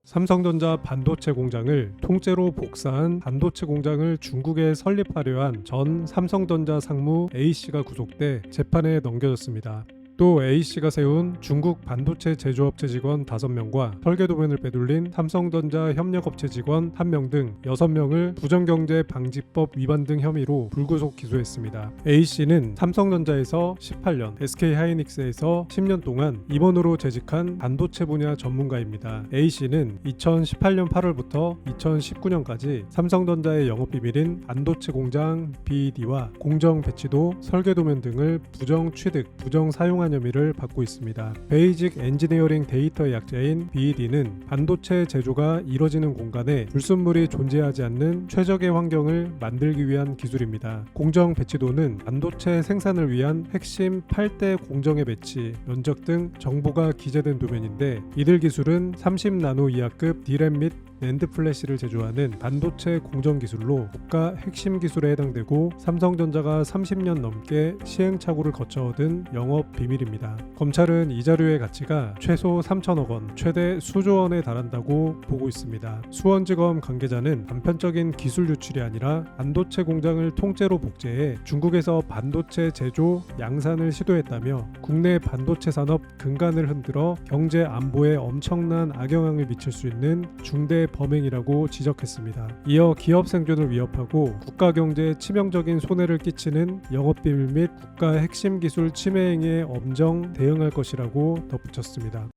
삼성전자 반도체 공장을 통째로 복사한 반도체 공장을 중국에 설립하려 한 전 삼성전자 상무 A씨가 구속돼 재판에 넘겨졌습니다. 또 A씨가 세운 중국 반도체 제조업체 직원 5명과 설계도면을 빼돌린 삼성전자 협력업체 직원 1명 등 6명을 부정경제방지법 위반 등 혐의로 불구속 기소했습니다. A씨는 삼성전자에서 18년, SK하이닉스에서 10년 동안 임원으로 재직한 반도체 분야 전문가입니다. A씨는 2018년 8월부터 2019년까지 삼성전자의 영업비밀인 반도체 공장 BED와 공정 배치도, 설계도면 등을 부정 취득, 부정 사용한 혐의를 받고 있습니다. 베이직 엔지니어링 데이터의 약자인 BED는 반도체 제조가 이뤄지는 공간에 불순물이 존재하지 않는 최적의 환경을 만들기 위한 기술입니다. 공정 배치도는 반도체 생산을 위한 핵심 8대 공정의 배치, 면적 등 정보가 기재된 도면인데, 이들 기술은 30나노 이하급 D램 및 낸드 플래시를 제조하는 반도체 공정 기술로 국가 핵심 기술에 해당되고 삼성전자가 30년 넘게 시행착오를 거쳐 얻은 영업 비밀입니다. 검찰은 이 자료의 가치가 최소 3천억 원, 최대 수조 원에 달한다고 보고 있습니다. 수원지검 관계자는 단편적인 기술 유출이 아니라 반도체 공장을 통째로 복제해 중국에서 반도체 제조, 양산을 시도했다며 국내 반도체 산업 근간을 흔들어 경제 안보에 엄청난 악영향을 미칠 수 있는 중대 범행이라고 지적했습니다. 이어 기업 생존을 위협하고 국가 경제에 치명적인 손해를 끼치는 영업비밀 및 국가 핵심 기술 침해 행위에 엄정 대응할 것이라고 덧붙였습니다.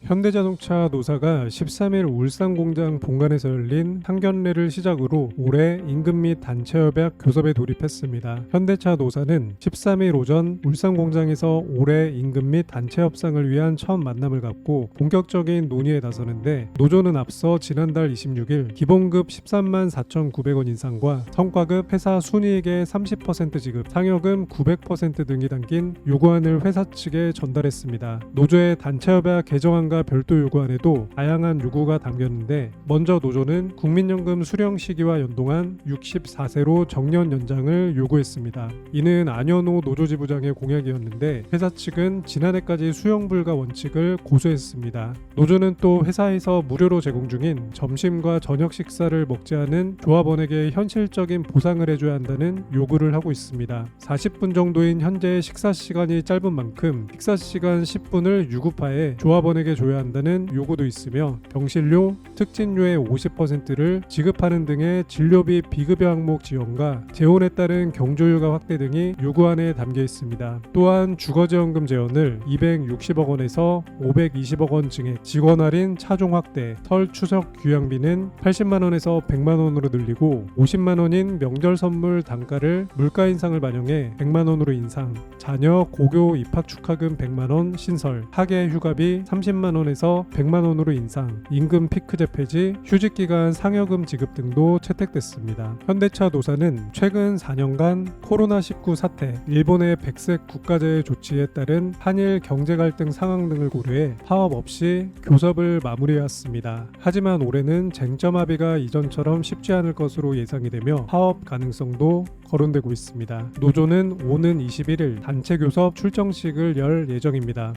현대자동차 노사가 13일 울산 공장 본관에서 열린 상견례를 시작으로 올해 임금 및 단체협약 교섭에 돌입했습니다. 현대차 노사는 13일 오전 울산 공장에서 올해 임금 및 단체 협상을 위한 첫 만남을 갖고 본격적인 논의에 나서는데, 노조는 앞서 지난달 26일 기본급 13만 4,900원 인상과 성과급 회사 순이익의 30% 지급, 상여금 900% 등이 담긴 요구안을 회사 측에 전달했습니다. 노조의 단체협약 개정안 별도 요구안에도 다양한 요구가 담겼는데, 먼저 노조는 국민연금 수령 시기와 연동한 64세로 정년 연장을 요구했습니다. 이는 안현호 노조지부장의 공약이었는데 회사 측은 지난해까지 수용 불가 원칙을 고수했습니다. 노조는 또 회사에서 무료로 제공 중인 점심과 저녁 식사를 먹지 않은 조합원에게 현실적인 보상을 해줘야 한다는 요구를 하고 있습니다. 40분 정도인 현재 식사 시간이 짧은 만큼 식사 시간 10분을 유급화해 조합원에게 줘야 한다는 요구도 있으며, 병실료, 특진료의 50%를 지급하는 등의 진료비 비급여 항목 지원과 재혼에 따른 경조휴가 확대 등이 요구안에 담겨 있습니다. 또한 주거지원금 재원을 260억 원에서 520억 원 증액, 직원 할인 차종 확대, 설 추석 귀향비는 80만 원에서 100만 원으로 늘리고 50만 원인 명절 선물 단가를 물가 인상을 반영해 100만 원으로 인상, 자녀 고교 입학 축하금 100만 원 신설, 학예 휴가비 30만 원에서 100만 원으로 인상, 임금 피크제 폐지, 휴직기간 상여금 지급 등도 채택됐습니다. 현대차 노사는 최근 4년간 코로나19 사태, 일본의 백색 국가재해 조치에 따른 한일 경제 갈등 상황 등을 고려해 파업 없이 교섭을 마무리해왔습니다. 하지만 올해는 쟁점 합의가 이전처럼 쉽지 않을 것으로 예상이 되며 파업 가능성도 거론되고 있습니다. 노조는 오는 21일 단체 교섭 출정식을 열 예정입니다.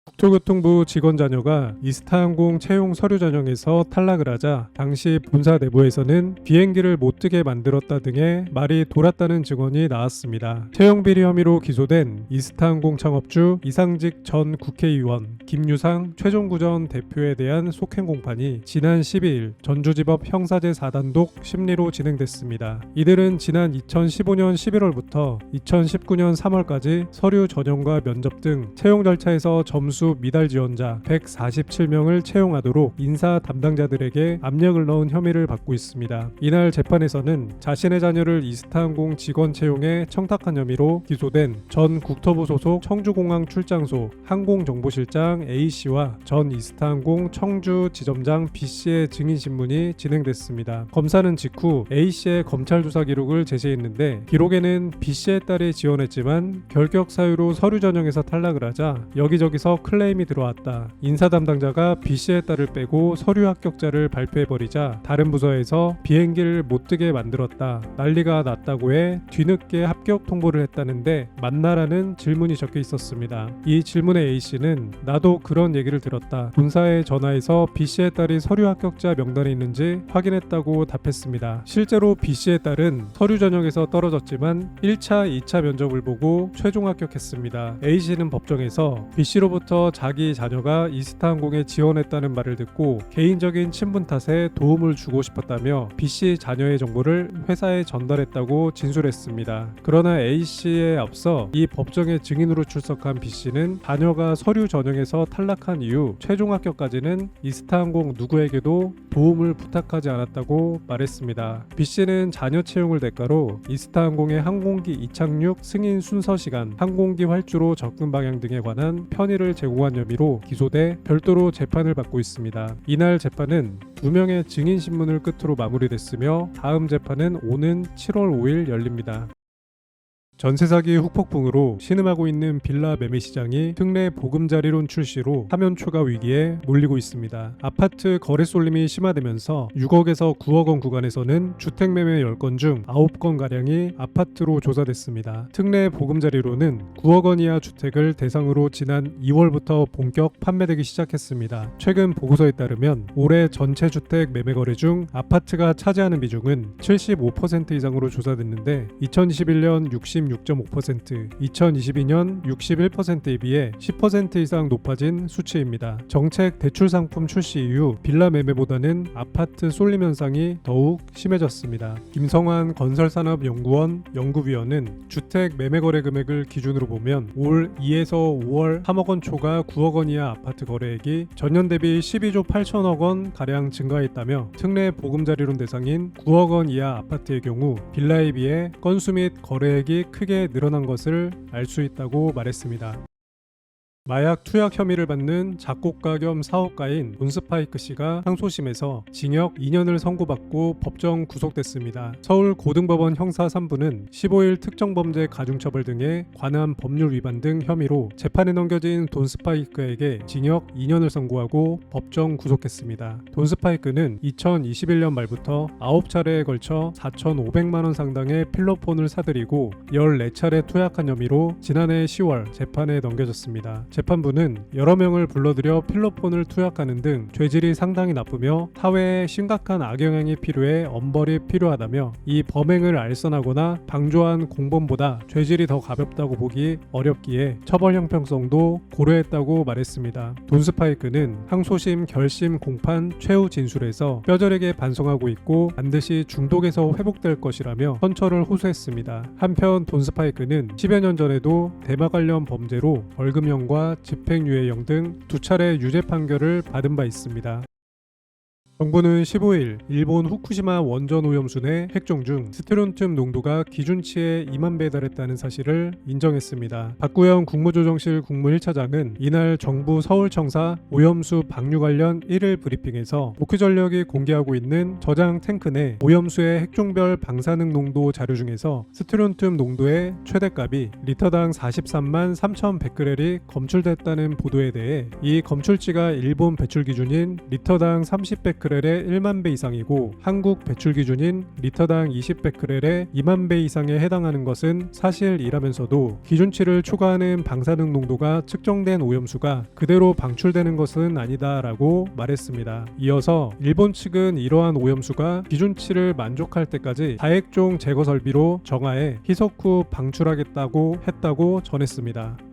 국토교통부 직원 자녀가 이스타항공 채용 서류 전형에서 탈락을 하자 당시 본사 내부에서는 비행기를 못 뜨게 만들었다 등의 말이 돌았다는 증언이 나왔습니다. 채용 비리 혐의로 기소된 이스타항공 창업주 이상직 전 국회의원, 김유상 최종구전 대표에 대한 속행 공판이 지난 12일 전주지법 형사제 4단독 심리로 진행됐습니다. 이들은 지난 2015년 11월부터 2019년 3월까지 서류 전형과 면접 등 채용 절차에서 점수 미달 지원자 147명을 채용하도록 인사 담당자들에게 압력을 넣은 혐의를 받고 있습니다. 이날 재판에서는 자신의 자녀를 이스타항공 직원 채용에 청탁한 혐의로 기소된 전 국토부 소속 청주공항 출장소 항공정보실장 A씨와 전 이스타항공 청주 지점장 B씨의 증인신문이 진행됐습니다. 검사는 직후 A씨의 검찰 조사 기록을 제시했는데, 기록에는 B씨의 딸이 지원했지만 결격 사유로 서류 전형에서 탈락을 하자 여기저기서 클레임이 들어왔다. 인사 담당자가 B씨의 딸을 빼고 서류 합격자를 발표해버리자 다른 부서에서 비행기를 못 뜨게 만들었다. 난리가 났다고 해 뒤늦게 합격 통보를 했다는데 맞나라는 질문이 적혀 있었습니다. 이 질문에 A씨는 나도 그런 얘기를 들었다. 본사에 전화해서 B씨의 딸이 서류 합격자 명단에 있는지 확인했다고 답했습니다. 실제로 B씨의 딸은 서류 전형에서 떨어졌지만 1차, 2차 면접을 보고 최종 합격했습니다. A씨는 법정에서 B씨로부터 자기 자녀가 이스타항공에 지원했다는 말을 듣고 개인적인 친분 탓에 도움을 주고 싶었다며 B씨 자녀의 정보를 회사에 전달했다고 진술했습니다. 그러나 A씨에 앞서 이 법정의 증인으로 출석한 B씨는 자녀가 서류 전형에서 탈락한 이후 최종 합격까지는 이스타항공 누구에게도 도움을 부탁하지 않았다고 말했습니다. B씨는 자녀 채용을 대가로 이스타항공의 항공기 이착륙 승인 순서 시간, 항공기 활주로 접근 방향 등에 관한 편의를 제공한 혐의로 기소돼 별도로 재판을 받고 있습니다. 이날 재판은 2명의 증인 신문을 끝으로 마무리됐으며 다음 재판은 오는 7월 5일 열립니다. 전세 사기 후폭풍으로 신음하고 있는 빌라 매매 시장이 특례 보금자리론 출시로 사면 초과 위기에 몰리고 있습니다. 아파트 거래 쏠림이 심화되면서 6억에서 9억 원 구간에서는 주택 매매 10건 중 9건 가량이 아파트로 조사됐습니다. 특례 보금자리론은 9억 원 이하 주택을 대상으로 지난 2월부터 본격 판매되기 시작했습니다. 최근 보고서에 따르면 올해 전체 주택 매매 거래 중 아파트가 차지하는 비중은 75% 이상으로 조사됐는데 2021년 66.5%, 2022년 61%에 비해 10% 이상 높아진 수치입니다. 정책 대출 상품 출시 이후 빌라 매매보다는 아파트 쏠림 현상이 더욱 심해졌습니다. 김성환 건설산업연구원 연구위원은 주택 매매 거래 금액을 기준으로 보면 올 2에서 5월 3억 원 초과 9억 원 이하 아파트 거래액이 전년 대비 12조 8천억 원 가량 증가했다며 특례 보금자리론 대상인 9억 원 이하 아파트의 경우 빌라에 비해 건수 및 거래액이 크게 늘어난 것을 알 수 있다고 말했습니다. 마약 투약 혐의를 받는 작곡가 겸 사업가인 돈 스파이크 씨가 항소심에서 징역 2년을 선고받고 법정 구속됐습니다. 서울 고등법원 형사 3부는 15일 특정범죄 가중처벌 등에 관한 법률 위반 등 혐의로 재판에 넘겨진 돈 스파이크에게 징역 2년을 선고하고 법정 구속했습니다. 돈 스파이크는 2021년 말부터 9차례에 걸쳐 4,500만 원 상당의 필로폰을 사들이고 14차례 투약한 혐의로 지난해 10월 재판에 넘겨졌습니다. 재판부는 여러 명을 불러들여 필로폰을 투약하는 등 죄질이 상당히 나쁘며 사회에 심각한 악영향이 필요해 엄벌이 필요하다며 이 범행을 알선하거나 방조한 공범보다 죄질이 더 가볍다고 보기 어렵기에 처벌 형평성도 고려했다고 말했습니다. 돈 스파이크는 항소심 결심 공판 최후 진술에서 뼈저리게 반성하고 있고 반드시 중독에서 회복될 것이라며 선처를 호소했습니다. 한편 돈 스파이크는 10여 년 전에도 대마 관련 범죄로 벌금형과 집행유예형 등 2차례 유죄 판결을 받은 바 있습니다. 정부는 15일 일본 후쿠시마 원전 오염수 내 핵종 중 스테론튬 농도가 기준치에 2만 배에 달했다는 사실을 인정했습니다. 박구영 국무조정실 국무 1차장은 이날 정부 서울청사 오염수 방류 관련 1일 브리핑에서 도쿄전력이 공개하고 있는 저장 탱크 내 오염수의 핵종별 방사능 농도 자료 중에서 스테론튬 농도의 최대값이 리터당 43만 3,100g이 검출됐다는 보도에 대해 이 검출치가 일본 배출 기준인 리터당 30배 의 1만 배 이상이고 한국 배출 기준인 리터당 20베크렐의 2만 배 이상에 해당하는 것은 사실이라면서도 기준치를 초과하는 방사능 농도가 측정된 오염수가 그대로 방출되는 것은 아니다라고 말했습니다. 이어서 일본 측은 이러한 오염수가 기준치를 만족할 때까지 다핵종 제거 설비로 정화해 희석 후 방출하겠다고 했다고 전했습니다.